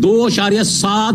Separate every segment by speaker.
Speaker 1: 2.7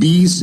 Speaker 1: 20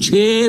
Speaker 1: 6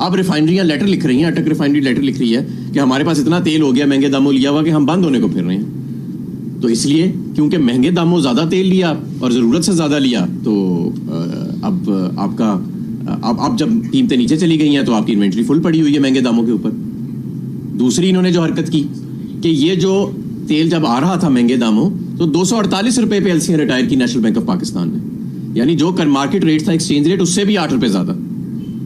Speaker 2: اب ریفائنریاں لیٹر لکھ رہی ہیں, اٹک ریفائنری لیٹر لکھ رہی ہے کہ ہمارے پاس اتنا تیل ہو گیا مہنگے داموں لیا ہوا کہ ہم بند ہونے کو پھر رہے ہیں. تو اس لیے کیونکہ مہنگے داموں زیادہ تیل لیا اور ضرورت سے زیادہ لیا, تو اب آپ کا اب جب قیمتیں نیچے چلی گئی ہیں تو آپ کی انوینٹری فل پڑی ہوئی ہے مہنگے داموں کے اوپر. دوسری انہوں نے جو حرکت کی کہ یہ جو تیل جب آ رہا تھا مہنگے داموں تو 248 روپے پہ LCیں ریٹائر کی نیشنل بینک آف پاکستان نے, یعنی جو مارکیٹ ریٹ تھا ایکسچینج ریٹ اس سے بھی 8 روپے زیادہ.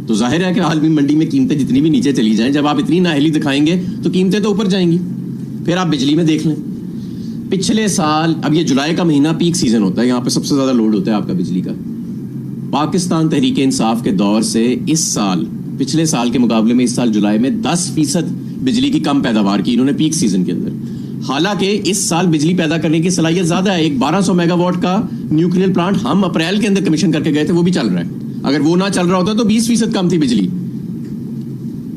Speaker 2: تو ظاہر ہے کہ عالمی منڈی میں قیمتیں جتنی بھی نیچے چلی جائیں, جب آپ اتنی نااہلی دکھائیں گے تو قیمتیں تو اوپر جائیں گی. پھر آپ بجلی میں دیکھ لیں, پچھلے سال, اب یہ جولائی کا مہینہ پیک سیزن ہوتا ہے, یہاں پہ سب سے زیادہ لوڈ ہوتا ہے آپ کا بجلی کا. پاکستان تحریک انصاف کے دور سے اس سال, پچھلے سال کے مقابلے میں اس سال جولائی میں 10% بجلی کی کم پیداوار کی انہوں نے پیک سیزن کے اندر. حالانکہ اس سال بجلی پیدا کرنے کی صلاحیت زیادہ ہے. ایک 1200 میگا واٹ کا نیوکلیئر پلانٹ ہم اپریل کے اندر کمیشن کر کے گئے تھے, وہ بھی چل رہا ہے. اگر وہ نہ چل رہا ہوتا تو 20% کم تھی بجلی.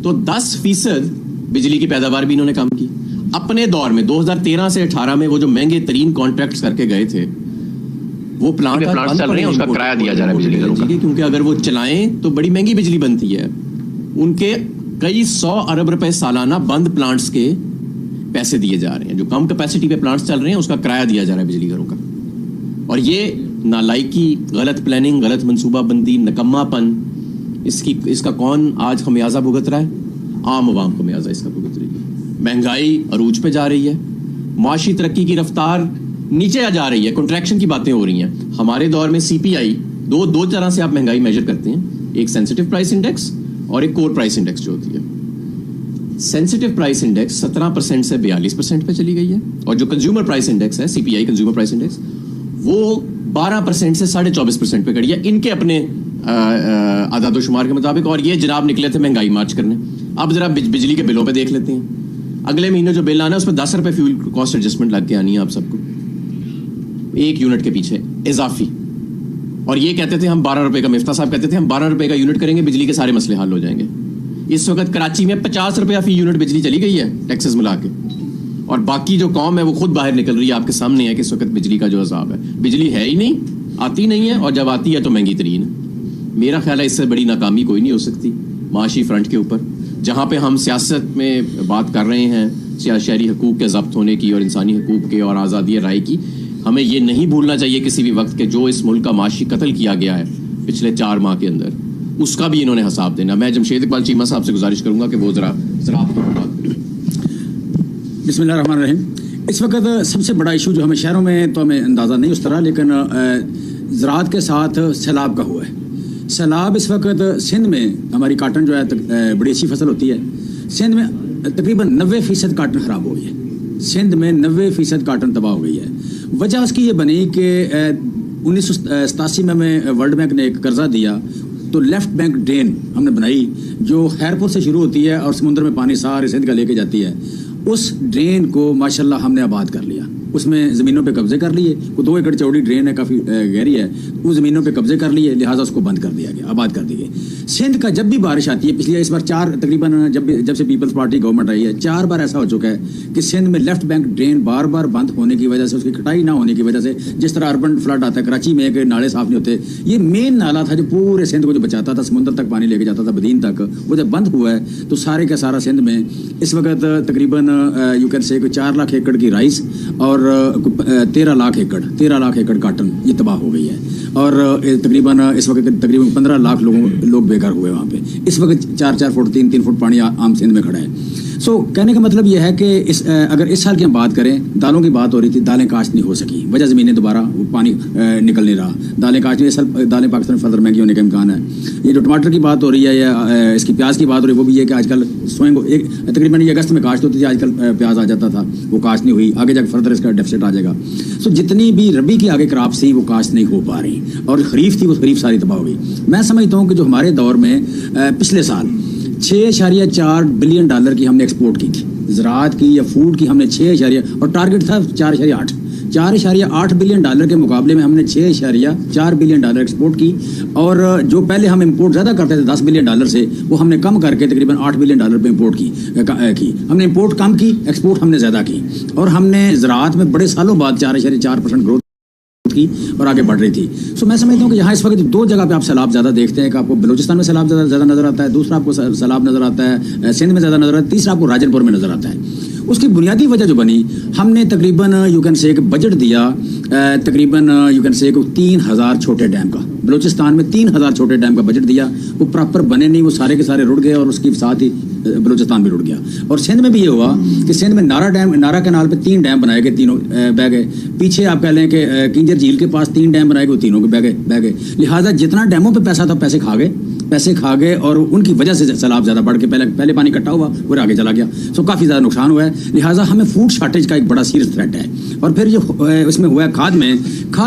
Speaker 2: تو 10% بجلی کی پیداوار بھی انہوں نے کم کی اپنے دور میں. 2013 سے 18 میں وہ جو مہنگے ترین کانٹریکٹس کر کے گئے تھے, وہ پلانٹ
Speaker 3: چل رہے ہیں, اس کا کرایہ دیا جا رہا ہے بجلی گھروں کا,
Speaker 2: کیونکہ اگر وہ چلائیں تو بڑی مہنگی بجلی بنتی ہے. ان کے کئی 100 ارب روپے سالانہ بند پلانٹس کے پیسے دیے جا رہے ہیں. جو کم کیپیسٹی پہ پلانٹس چل رہے ہیں اس کا کرایہ دیا جا رہا ہے بجلی گھروں کا. اور یہ نالائکی, غلط پلاننگ, غلط منصوبہ بندی, نکما پن, اس کا کون آج خمیازہ بھگت رہا ہے؟ عام عوام کو خمیازہ اس کا بھگت رہی ہے. مہنگائی عروج پہ جا رہی ہے, معاشی ترقی کی رفتار نیچے جا رہی ہے, کنٹریکشن کی باتیں ہو رہی ہیں. ہمارے دور میں CPI دو طرح سے آپ مہنگائی میجر کرتے ہیں, ایک سینسٹیو پرائس انڈیکس اور ایک کور پرائس انڈیکس جو ہوتی ہے. سینسٹیو پرائس انڈیکس 17% سے 42% پہ چلی گئی ہے, اور جو کنزیومر پرائس انڈیکس ہے CPI کنزیومر پرائس انڈیکس, وہ 12% سے 24.5% پہ کڑی ہے ان کے اپنے اعداد و شمار کے مطابق. اور یہ جناب نکلے تھے مہنگائی مارچ کرنے. اب ذرا بجلی کے بلوں پہ دیکھ لیتے ہیں. اگلے مہینے جو بل آنا ہے اس پہ 10 روپے فیول کاسٹ ایڈجسٹمنٹ لگ کے آنی ہے آپ سب کو, 1 یونٹ کے پیچھے اضافی. اور یہ کہتے تھے ہم 12 روپے کا, مفتاح صاحب کہتے تھے ہم 12 روپے کا یونٹ کریں گے, بجلی کے سارے مسئلے حل ہو جائیں گے. اس وقت کراچی میں 50 روپیہ فی یونٹ بجلی چلی گئی ہے ٹیکسز ملا کے, اور باقی جو قوم ہے وہ خود باہر نکل رہی ہے. آپ کے سامنے ہے کہ اس وقت بجلی کا جو عذاب ہے, بجلی ہے ہی نہیں, آتی نہیں ہے, اور جب آتی ہے تو مہنگی ترین ہے. میرا خیال ہے اس سے بڑی ناکامی کوئی نہیں ہو سکتی معاشی فرنٹ کے اوپر. جہاں پہ ہم سیاست میں بات کر رہے ہیں شہری حقوق کے ضبط ہونے کی اور انسانی حقوق کے اور آزادی رائے کی, ہمیں یہ نہیں بھولنا چاہیے کسی بھی وقت کہ جو اس ملک کا معاشی قتل کیا گیا ہے پچھلے 4 ماہ کے اندر, اس کا بھی انہوں نے حساب دینا. میں جمشید اقبال چیمہ صاحب سے گزارش کروں گا کہ وہ ذرا آپ کو بات کریں.
Speaker 4: بسم اللہ الرحمن الرحیم. اس وقت سب سے بڑا ایشو جو ہمیں شہروں میں تو ہمیں اندازہ نہیں اس طرح, لیکن زراعت کے ساتھ سیلاب کا ہوا ہے. سیلاب اس وقت سندھ میں, ہماری کاٹن جو ہے بڑی اچھی فصل ہوتی ہے, سندھ میں تقریباً 90% کاٹن خراب ہو گئی ہے. سندھ میں 90% کاٹن تباہ ہو گئی ہے. وجہ اس کی یہ بنی کہ 1987 میں ہمیں ورلڈ بینک نے ایک قرضہ دیا, تو لیفٹ بینک ڈرین ہم نے بنائی جو خیرپور سے شروع ہوتی ہے اور سمندر میں پانی سارے سندھ کا لے کے جاتی ہے. اس ڈرین کو ماشاءاللہ ہم نے آباد کر لیا. اس میں زمینوں پہ قبضے کر لیے, وہ 2 ایکڑ چوڑی ڈرین ہے, کافی گہری ہے, وہ زمینوں پہ قبضے کر لیے, لہٰذا اس کو بند کر دیا گیا, آباد کر دی گئی. سندھ کا جب بھی بارش آتی ہے, پچھلے اس بار 4 تقریباً جب سے پیپلز پارٹی گورنمنٹ آئی ہے 4 بار ایسا ہو چکا ہے کہ سندھ میں لیفٹ بینک ڈرین بار بار بند ہونے کی وجہ سے, اس کی کٹائی نہ ہونے کی وجہ سے, جس طرح اربن فلڈ آتا ہے کراچی میں کہ نالے صاف نہیں ہوتے, یہ مین نالا تھا جو پورے سندھ کو جو بچاتا تھا, سمندر تک پانی لے کے جاتا تھا بدین تک, وہ جب بند ہوا ہے تو سارے کا سارا سندھ میں اس وقت تقریباً یو کین سے 4 لاکھ ایکڑ کی رائس اور 13 لاکھ ایکڑ کاٹن یہ تباہ ہو گئی ہے. اور تقریباً اس وقت تقریباً 15 لاکھ لوگ بے گھر ہوئے وہاں پہ. اس وقت 4 فٹ 3 فٹ پانی عام سندھ میں کھڑا ہے. سو کہنے کا مطلب یہ ہے کہ اگر اس سال کی ہم بات کریں, دالوں کی بات ہو رہی تھی, دالیں کاشت نہیں ہو سکی, وجہ زمینیں دوبارہ وہ پانی نکل نہیں رہا, دالیں کاشت نہیں. اس سال دالیں پاکستان میں فضل مہنگی ہونے کا امکان ہے. یہ جو ٹماٹر کی بات ہو رہی ہے یا اس کی پیاز کی بات ہو رہی ہے, وہ بھی یہ کہ آج کل سوئنگ تقریباً یہ اگست میں کاشت ہوتی تھی, آج کل پیاز آ جاتا تھا, وہ کاشت نہیں ہوئی. آگے جا کے فردر اس کا ڈیفیسٹ آ جائے گا. سو جتنی بھی ربی کی آگے کراپس تھی وہ کاشت نہیں ہو پا رہی, اور خریف تھی وہ خریف ساری تباہ ہو گئی. میں سمجھتا ہوں کہ جو ہمارے دور میں پچھلے سال 6.4 بلین ڈالر کی ہم نے ایکسپورٹ کی تھی زراعت کی یا فوڈ کی, ہم نے 6 اور ٹارگٹ تھا 4.8 بلین ڈالر کے مقابلے میں ہم نے 6.4 بلین ڈالر ایکسپورٹ کی. اور جو پہلے ہم امپورٹ زیادہ کرتے تھے 10 بلین ڈالر سے, وہ ہم نے کم کر کے تقریباً 8 بلین ڈالر پہ امپورٹ کی. ہم نے امپورٹ کم کی, ایکسپورٹ ہم نے زیادہ کی. اور ہم نے زراعت میں بڑے سالوں بعد 4.4% گروتھ تھی اور آگے بڑھ رہی تھی. سو میں سمجھتا ہوں کہ یہاں اس وقت دو جگہ پہ آپ سیلاب زیادہ دیکھتے ہیں کہ آپ کو بلوچستان میں سیلاب زیادہ نظر آتا ہے, دوسرا آپ کو سیلاب نظر آتا ہے سندھ میں زیادہ نظر آتا ہے, تیسرا آپ کو راجن پور میں نظر آتا ہے. اس کی بنیادی وجہ جو بنی, ہم نے تقریباً یو کین سے ایک بجٹ دیا تقریباً یو کین سے 3000 چھوٹے ڈیم کا. بلوچستان میں 3000 چھوٹے ڈیم کا بجٹ دیا, وہ پراپر بنے نہیں, وہ سارے کے سارے رڑ گئے اور اس کے ساتھ ہی بلوچستان بھی رڑ گیا. اور سندھ میں بھی یہ ہوا کہ سندھ میں نارا کینال پہ 3 ڈیم بنائے گئے, تینوں بہ گئے. پیچھے آپ کہہ لیں کہ کنجر جھیل کے پاس 3 ڈیم بنائے گئے, وہ تینوں کے بہ گئے. لہٰذا جتنا ڈیموں پہ پیسہ تھا پیسے کھا گئے اور ان کی وجہ سے سیلاب زیادہ بڑھ کے پہلے پانی اکٹھا ہوا پھر آگے چلا گیا. سو کافی زیادہ نقصان ہوا ہے. لہٰذا ہمیں فوڈ شارٹیج کا ایک بڑا سیریس تھریٹ ہے. اور پھر جو اس میں ہوا ہے کھاد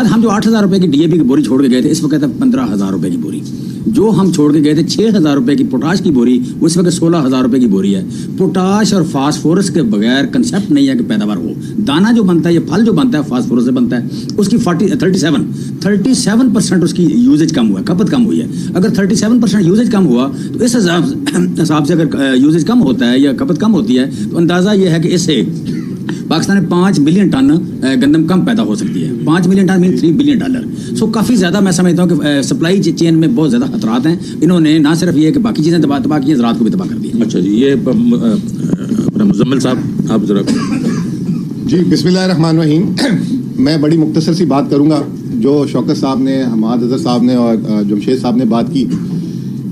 Speaker 4: ہم جو 8000 روپے کی ڈی اے پی کی بوری چھوڑ کے گئے تھے, اس وقت 15000 روپے کی بوری. جو ہم چھوڑ کے گئے تھے 6000 روپے کی پوٹاش کی بوری, اس وقت 16000 روپے کی بوری ہے. پوٹاش اور فاسفورس کے بغیر کنسیپٹ نہیں ہے کہ پیداوار ہو. دانا جو بنتا ہے, یہ پھل جو بنتا ہے فاسفورس سے بنتا ہے, اس کی 37% اس کی یوزیج کم ہوا ہے, کھپت کم ہوئی ہے. اگر 37% یوزیج کم ہوا تو اس حساب سے اگر یوزیج کم ہوتا ہے یا کھپت کم ہوتی ہے تو اندازہ یہ ہے کہ اس سے پاکستان میں 5 ملین ٹن گندم کم پیدا ہو سکتی ہے. 5 ملین ٹن مین $3 بلین. سو کافی زیادہ میں سمجھتا ہوں کہ سپلائی چین میں بہت زیادہ خطرات ہیں. انہوں نے نہ صرف یہ کہ باقی چیزیں تباہ کی, زراعت کو بھی تباہ کر دیا.
Speaker 1: اچھا جی, یہ مزمل صاحب آپ ذرا.
Speaker 5: جی بسم اللہ الرحمن الرحیم. میں بڑی مختصر سی بات کروں گا. جو شوکت صاحب نے, حماد اظہر صاحب نے اور جمشید صاحب نے بات کی,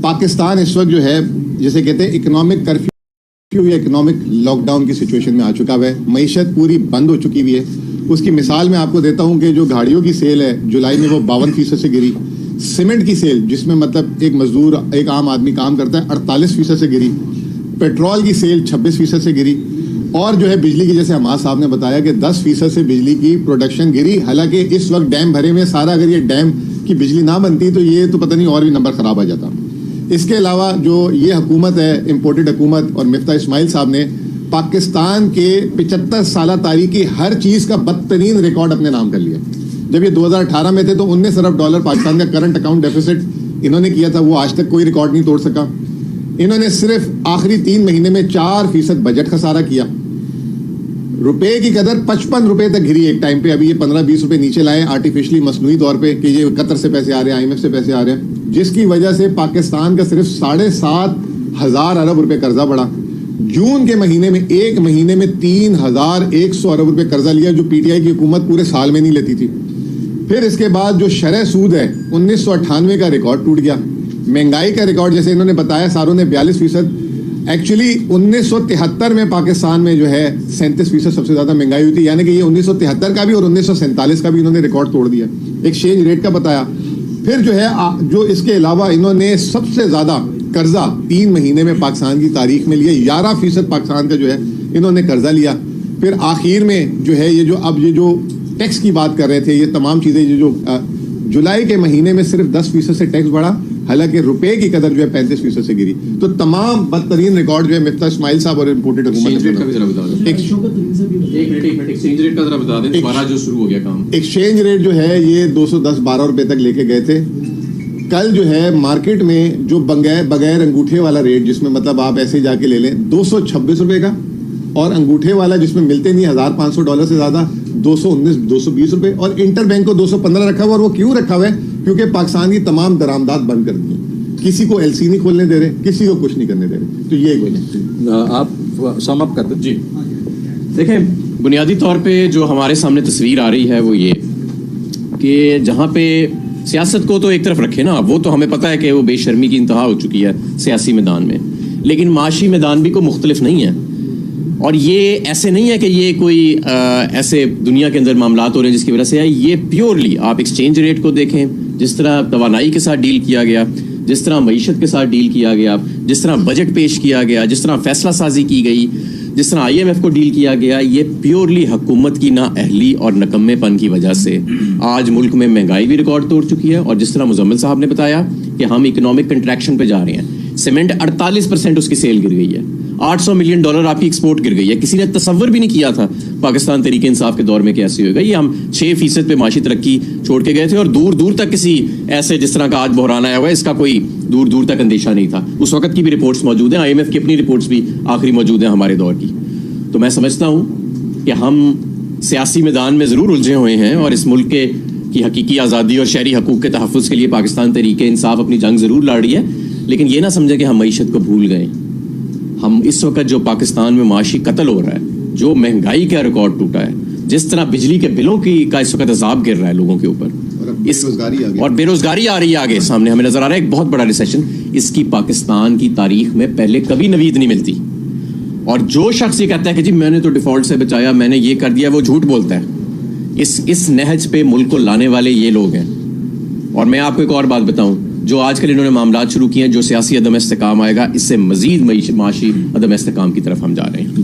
Speaker 5: پاکستان اس وقت جو ہے جسے کہتے ہیں اکنامک کرفیو یا اکنامک لاک ڈاؤن کی سچویشن میں آ چکا ہے. معیشت پوری بند ہو چکی ہوئی ہے. اس کی مثال میں آپ کو دیتا ہوں کہ جو گاڑیوں کی سیل ہے جولائی میں وہ 52% سے گری. سیمنٹ کی سیل جس میں مطلب ایک مزدور, ایک عام آدمی کام کرتا ہے, 48% سے گری. پیٹرول کی سیل 26% سے گری. اور جو ہے بجلی کی, جیسے حماد صاحب نے بتایا کہ 10% سے بجلی کی پروڈکشن گری. حالانکہ اس وقت ڈیم بھرے ہوئے سارا, اگر یہ ڈیم کی بجلی نہ بنتی تو یہ تو پتہ نہیں اور بھی نمبر خراب آ جاتا. اس کے علاوہ جو یہ حکومت ہے, امپورٹڈ حکومت, اور مفتاح اسماعیل صاحب نے پاکستان کے 75 سالہ تاریخ کی ہر چیز کا بدترین ریکارڈ اپنے نام کر لیا. جب یہ 2018 میں تھے تو $19 ارب پاکستان کا کرنٹ اکاؤنٹ ڈیفیسٹ انہوں نے کیا تھا, وہ آج تک کوئی ریکارڈ نہیں توڑ سکا. انہوں نے صرف آخری 3 مہینے میں 4% بجٹ خسارہ کیا. روپے کی قدر 55 روپے تک گری ایک ٹائم پہ. ابھی یہ 15-20 روپے نیچے لائے آرٹیفیشلی, مصنوعی طور پہ, کہ یہ قطر سے پیسے آ رہے ہیں, IMF سے پیسے آ رہے ہیں, جس کی وجہ سے پاکستان کا صرف 7,500 ارب روپے قرضہ بڑھا. جون کے مہینے میں ایک مہینے میں 3,100 ارب روپے قرضہ لیا, جو PTI کی حکومت پورے سال میں نہیں لیتی تھی. پھر اس کے بعد جو شرح سود ہے 1998 کا ریکارڈ ٹوٹ گیا. مہنگائی کا ریکارڈ جیسے انہوں نے بتایا ساروں نے 42%. ایکچولی 1973 میں پاکستان میں جو ہے 37% سب سے زیادہ مہنگائی ہوئی تھی. یعنی کہ یہ 1973 کا بھی اور 1947 کا بھی انہوں نے ریکارڈ توڑ دیا. ایکسچینج ریٹ کا بتایا. پھر جو ہے جو اس کے علاوہ انہوں نے سب سے زیادہ قرضہ 3 مہینے میں پاکستان کی تاریخ میں لیا. 11% پاکستان کا جو ہے انہوں نے قرضہ لیا. پھر آخر میں جو ہے یہ جو اب یہ جو ٹیکس کی بات کر رہے تھے, یہ تمام چیزیں جو جولائی کے مہینے میں صرف 10% سے ٹیکس بڑھا, حالانکہ روپے کی قدر جو ہے 35% سے گری. تو تمام بدترین ریکارڈ جو ہے مفتاح اسماعیل صاحب اور امپورٹڈ حکومت ایکسچینج ریٹ جو ہے یہ 210-12 روپے تک لے کے گئے تھے. کل جو ہے مارکیٹ میں جو بغیر انگوٹھے والا ریٹ, جس میں مطلب آپ ایسے جا کے لے لیں, 226 روپے کا, اور انگوٹھے والا جس میں ملتے نہیں $1,500 سے زیادہ 219-220 روپے, اور انٹر بینک کو 215 رکھا ہوا. اور وہ کیوں رکھا ہوا ہے؟ کیونکہ پاکستان کی تمام درآمدات بند کر دی ہیں. کسی کو LC نہیں کھولنے دے رہے, کسی کو کچھ نہیں کرنے دے رہے. تو یہ
Speaker 1: آپ سم اپ کر دیں.
Speaker 2: جی دیکھیں, بنیادی طور پہ جو ہمارے سامنے تصویر آ رہی ہے وہ یہ کہ جہاں پہ سیاست کو تو ایک طرف رکھے نا, وہ تو ہمیں پتہ ہے کہ وہ بے شرمی کی انتہا ہو چکی ہے سیاسی میدان میں, لیکن معاشی میدان بھی کوئی مختلف نہیں ہے. اور یہ ایسے نہیں ہے کہ یہ کوئی ایسے دنیا کے اندر معاملات ہو رہے ہیں جس کی وجہ سے ہے. یہ پیورلی آپ ایکسچینج ریٹ کو دیکھیں, جس طرح توانائی کے ساتھ ڈیل کیا گیا, جس طرح معیشت کے ساتھ ڈیل کیا گیا, جس طرح بجٹ پیش کیا گیا, جس طرح فیصلہ سازی کی گئی, جس طرح IMF کو ڈیل کیا گیا, یہ پیورلی حکومت کی نااہلی اور نکمے پن کی وجہ سے آج ملک میں مہنگائی بھی ریکارڈ توڑ چکی ہے. اور جس طرح مزمل صاحب نے بتایا کہ ہم اکنامک کنٹریکشن پہ جا رہے ہیں. سیمنٹ 48% اس کی سیل گر گئی ہے. $800 ملین آپ کی ایکسپورٹ گر گئی ہے. کسی نے تصور بھی نہیں کیا تھا پاکستان تحریک انصاف کے دور میں کیسے ہوگا. یہ ہم 6% پہ معاشی ترقی چھوڑ کے گئے تھے, اور دور دور تک کسی ایسے جس طرح کا آج بحران آیا ہوا ہے اس کا کوئی دور دور تک اندیشہ نہیں تھا. اس وقت کی بھی رپورٹس موجود ہیں, IMF کی اپنی رپورٹس بھی آخری موجود ہیں ہمارے دور کی. تو میں سمجھتا ہوں کہ ہم سیاسی میدان میں ضرور الجھے ہوئے ہیں, اور اس ملک کے کہ حقیقی آزادی اور شہری حقوق کے تحفظ کے لیے پاکستان تحریک انصاف اپنی جنگ ضرور لڑ رہی ہے، لیکن یہ نہ سمجھے کہ ہم معیشت کو بھول گئے. ہم اس وقت جو پاکستان میں معاشی قتل ہو رہا ہے، جو مہنگائی کا ریکارڈ ٹوٹا ہے، جس طرح بجلی کے بلوں کا اس وقت عذاب گر رہا ہے لوگوں کے اوپر، اور بے روزگاری آ رہی ہے آگے سامنے، ہمیں نظر آ رہا ہے ایک بہت بڑا ریسیشن. اس کی پاکستان کی تاریخ میں پہلے کبھی نوید نہیں ملتی. اور جو شخص یہ کہتا ہے کہ جی میں نے تو ڈیفالٹ سے بچایا، میں نے یہ کر دیا، وہ جھوٹ بولتا ہے. اس نہج پہ ملک کو لانے والے یہ لوگ ہیں. اور میں آپ کو ایک اور بات بتاؤں، جو آج کل انہوں نے معاملات شروع کیے ہیں، جو سیاسی عدم استحکام آئے گا، اس سے مزید معاشی عدم استحکام کی طرف ہم جا رہے ہیں.